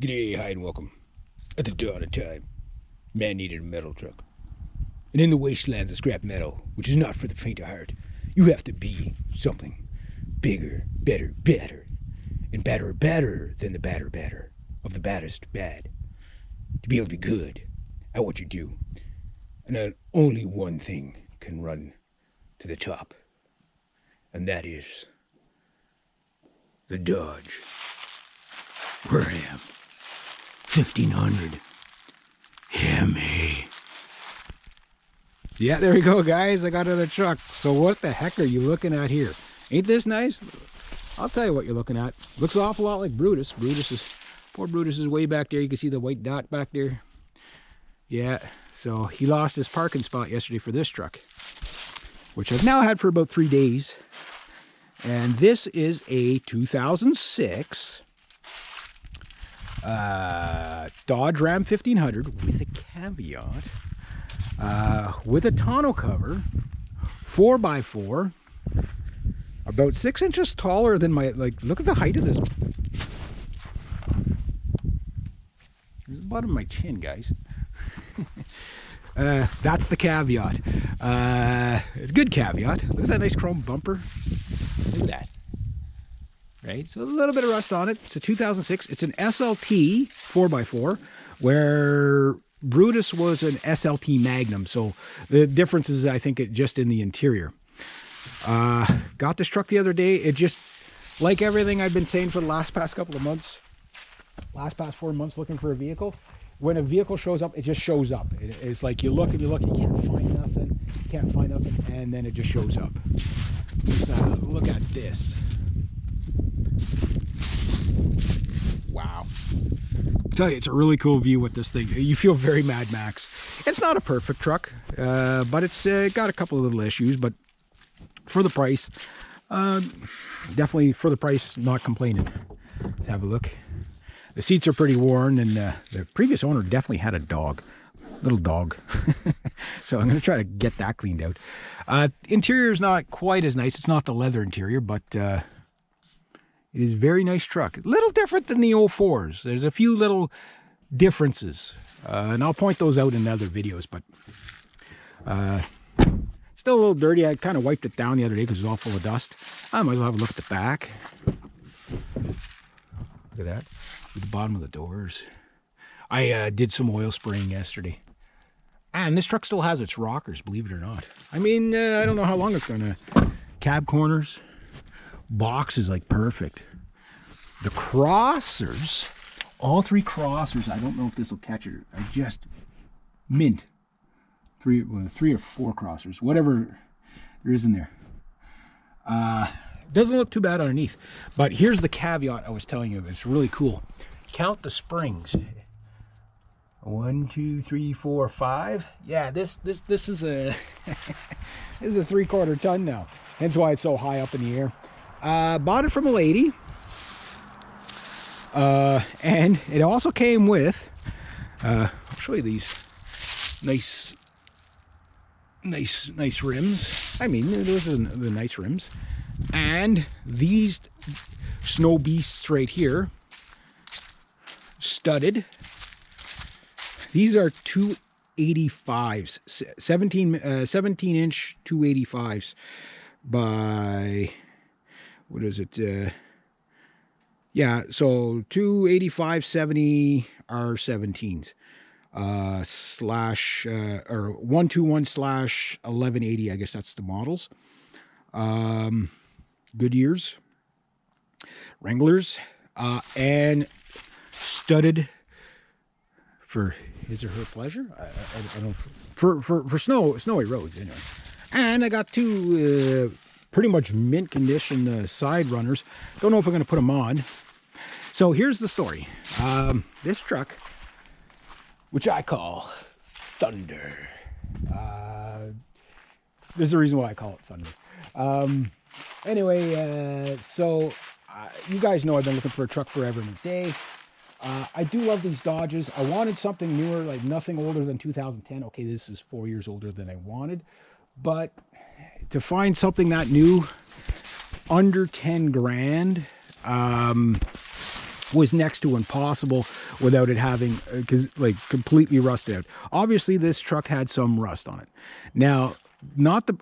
G'day, hi, and welcome. At the dawn of time, man needed a metal truck. And in the wastelands of scrap metal, which is not for the faint of heart, you have to be something bigger, better, and better than the batter of the baddest bad. To be able to be good at what you do. And then only one thing can run to the top. And that is the Dodge Ram 1500 MA. Yeah, there we go, guys. I got another truck. So what the heck are you looking at here? Ain't this nice? I'll tell you what you're looking at. Looks an awful lot like Brutus. Poor Brutus is way back there. You can see the white dot back there. Yeah, so he lost his parking spot yesterday for this truck, which I've now had for about 3 days. And this is a 2006 Dodge Ram 1500 with a caveat, with a tonneau cover, 4x4, about 6 inches taller than my, look at the height of this. There's the bottom of my chin, guys. That's the caveat. It's a good caveat. Look at that nice chrome bumper. Look at that. Right, so a little bit of rust on it. It's a 2006. It's an SLT 4x4, where Brutus was an SLT Magnum. So the difference is, I think, just in the interior. Got this truck the other day. It just, like everything I've been saying for the past couple of months, past 4 months looking for a vehicle, when a vehicle shows up, it just shows up. It's like you look and you look, you can't find nothing, and then it just shows up. Let's look at this. Wow. I tell you, it's a really cool view with this thing. You feel very Mad Max. It's not a perfect truck, but it's got a couple of little issues, but for the price, definitely for the price, not complaining. Let's have a look. The seats are pretty worn, and the previous owner definitely had a little dog. So I'm going to try to get that cleaned out. Interior is not quite as nice. It's not the leather interior, but it is a very nice truck. A little different than the 04s. There's a few little differences, and I'll point those out in other videos, but still a little dirty. I kind of wiped it down the other day because it was all full of dust. I might as well have a look at the back. Look at that. At the bottom of the doors. I did some oil spraying yesterday. And this truck still has its rockers, believe it or not. I mean, I don't know how long it's going to. Cab corners. Box is like perfect. The crossers, all 3 crossers, I don't know if this will catch it. I just mint 3 or 4 crossers, whatever there is in there. Doesn't look too bad underneath, but here's the caveat I was telling you. It's really cool. Count the springs. 1, 2, 3, 4, 5. Yeah, this is a this is a 3/4 ton now. Hence why it's so high up in the air. Bought it from a lady, and it also came with. I'll show you these nice rims. I mean, those are the nice rims, and these snow beasts right here, studded. These are 285s, 17-inch 285s by, what is it? Yeah, so 285 70 are 17s. Slash or 121/1180, I guess that's the models. Goodyears, Wranglers, and studded for his or her pleasure. I don't know, for snowy roads anyway. And I got 2 pretty much mint condition side runners. Don't know if I'm going to put them on. So here's the story. This truck, which I call Thunder. There's a reason why I call it Thunder. Anyway, so you guys know I've been looking for a truck forever and a day. I do love these Dodges. I wanted something newer, like nothing older than 2010. Okay, this is 4 years older than I wanted. But to find something that new, under 10 grand, was next to impossible without it having, like, completely rusted out. Obviously, this truck had some rust on it. Now, not the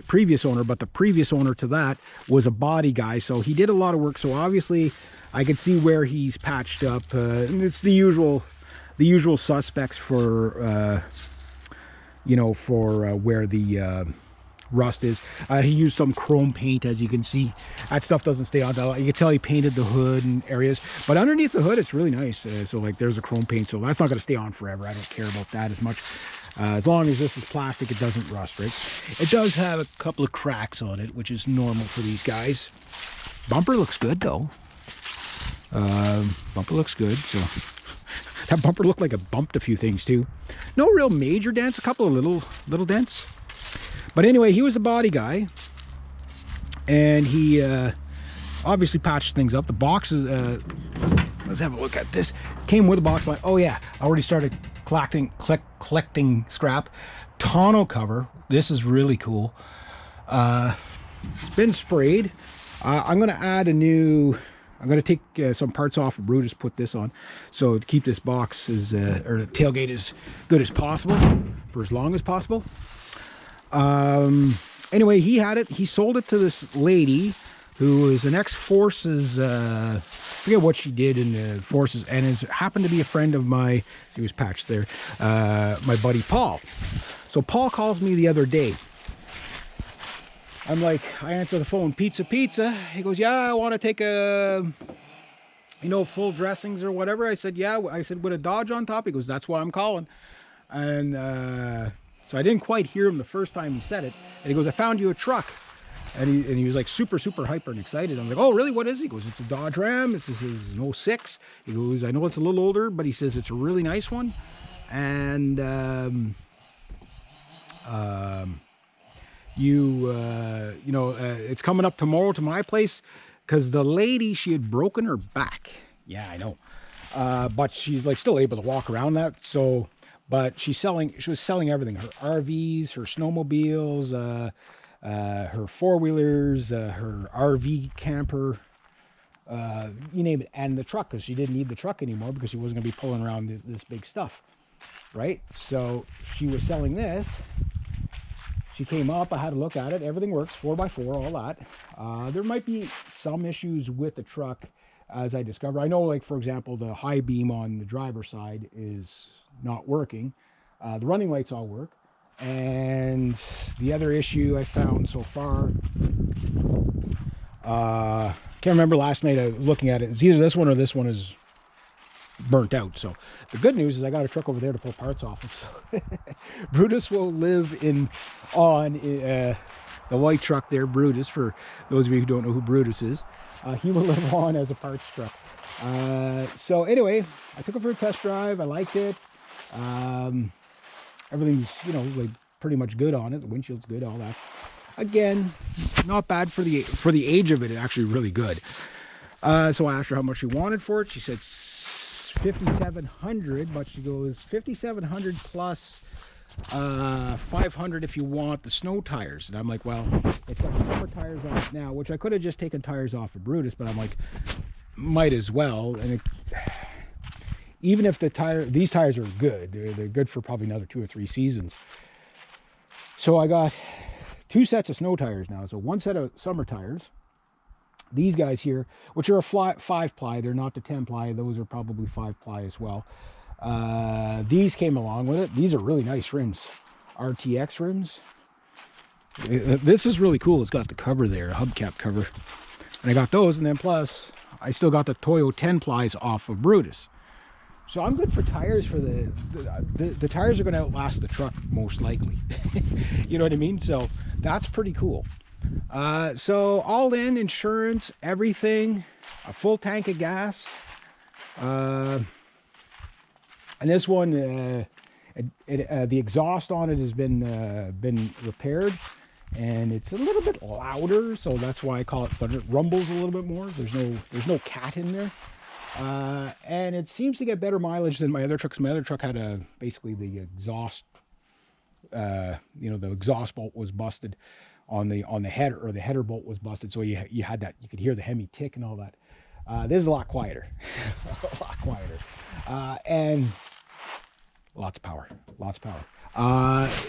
previous owner, but the previous owner to that was a body guy, so he did a lot of work. So obviously, I could see where he's patched up. And it's the usual suspects for where the rust is. He used some chrome paint, as you can see. That stuff doesn't stay on. You can tell he painted the hood and areas, but underneath the hood it's really nice. So like, there's a chrome paint, so that's not going to stay on forever. I don't care about that as much. As long as this is plastic, it doesn't rust, right? It does have a couple of cracks on it, which is normal for these guys. Bumper looks good though. Bumper looks good. So that bumper looked like it bumped a few things too. No real major dents, a couple of little dents. But anyway, he was the body guy, and he obviously patched things up. The boxes, let's have a look at this. Came with a box line. Oh yeah, I already started collecting scrap. Tonneau cover. This is really cool. It's been sprayed. I'm going to add a new. I'm going to take some parts off of Brutus, put this on, so to keep this box or the tailgate as good as possible for as long as possible. Anyway, he had it. He sold it to this lady who is an ex-forces, forget what she did in the forces, and happened to be a friend of my, he was patched there, my buddy Paul. So Paul calls me the other day. I'm like, I answer the phone, pizza. He goes, yeah, I want to take a, full dressings or whatever. I said, yeah. I said, with a Dodge on top. He goes, that's why I'm calling. And so I didn't quite hear him the first time he said it. And he goes, I found you a truck. And he was like super hyper and excited. I'm like, oh, really? What is it? He goes, it's a Dodge Ram. It's an 06. He goes, I know it's a little older, but he says it's a really nice one. And it's coming up tomorrow to my place because the lady, she had broken her back. Yeah, I know. But she's like still able to walk around that. So, but she was selling everything, her RVs, her snowmobiles, her four-wheelers, her RV camper, you name it, and the truck, because she didn't need the truck anymore because she wasn't going to be pulling around this big stuff, right? So she was selling this. She came up, I had a look at it, everything works, 4x4, all that. There might be some issues with the truck, as I discovered. I know, like, for example, the high beam on the driver's side is not working. The running lights all work. And the other issue I found so far, can't remember, last night I was looking at it, it's either this one or this one is burnt out. So the good news is I got a truck over there to pull parts off of. So Brutus will live on the white truck there, Brutus, for those of you who don't know who Brutus is. He will live on as a parts truck. So anyway, I took it for a test drive. I liked it. Everything's, like pretty much good on it. The windshield's good, all that. Again, not bad for the age of it. It's actually really good. So I asked her how much she wanted for it. She said $5,700, but she goes $5,700 plus $500 if you want the snow tires. And I'm like, well, it's got summer tires on it now, which I could have just taken tires off of Brutus, but I'm like, might as well. And even if these tires are good, they're good for probably another 2 or 3 seasons. So I got 2 sets of snow tires now. So 1 set of summer tires. These guys here, which are a 5-ply, they're not the 10-ply. Those are probably 5-ply as well. These came along with it. These are really nice rims, RTX rims. This is really cool. It's got the cover there, a hubcap cover. And I got those, and then plus, I still got the Toyo 10-plies off of Brutus. So I'm good for tires. For the tires are going to outlast the truck most likely. You know what I mean? So that's pretty cool. So all in, insurance, everything, a full tank of gas. And this one, the exhaust on it has been repaired, and it's a little bit louder, so that's why I call it thunder. It rumbles a little bit more. There's no cat in there. And it seems to get better mileage than my other trucks. My other truck had basically the exhaust, the exhaust bolt was busted on the header, or the header bolt was busted. So you had that, you could hear the Hemi tick and all that. This is a lot quieter, a lot quieter, and lots of power, lots of power.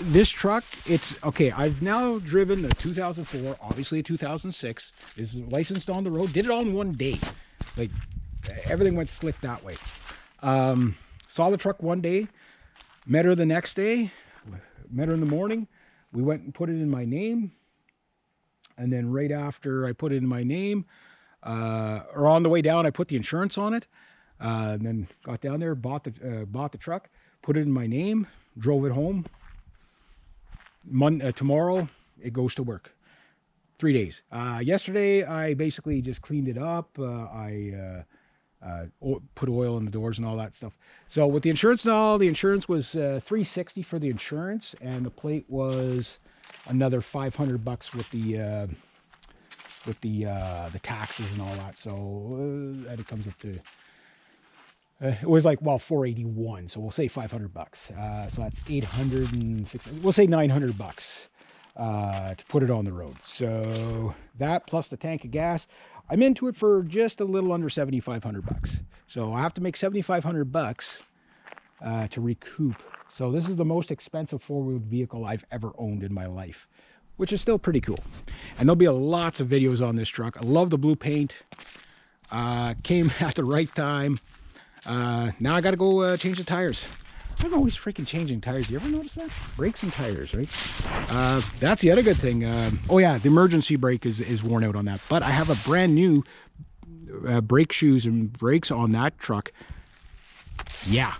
This truck, it's okay. I've now driven the 2004, obviously a 2006. Is licensed on the road. Did it all in one day. Like everything went slick that way. Saw the truck one day, met her the next day, met her in the morning. We went and put it in my name. And then right after I put it in my name, or on the way down, I put the insurance on it. And then got down there, bought the truck, put it in my name, drove it home. Tomorrow, it goes to work. 3 days. Yesterday, I basically just cleaned it up. I put oil in the doors and all that stuff. So with the insurance and all, the insurance was $360 for the insurance, and the plate was another $500 with the taxes and all that. So and it comes up to it was like, well, $481. So we'll say $500. So that's $860. We'll say $900 to put it on the road. So that plus the tank of gas, I'm into it for just a little under $7,500. So I have to make $7,500 to recoup. So this is the most expensive four-wheeled vehicle I've ever owned in my life, which is still pretty cool. And there'll be lots of videos on this truck. I love the blue paint. Came at the right time. Now I got to go change the tires. I'm always freaking changing tires. You ever notice that? Brakes and tires, right? That's the other good thing. Oh yeah, the emergency brake is worn out on that. But I have a brand new brake shoes and brakes on that truck. Yeah,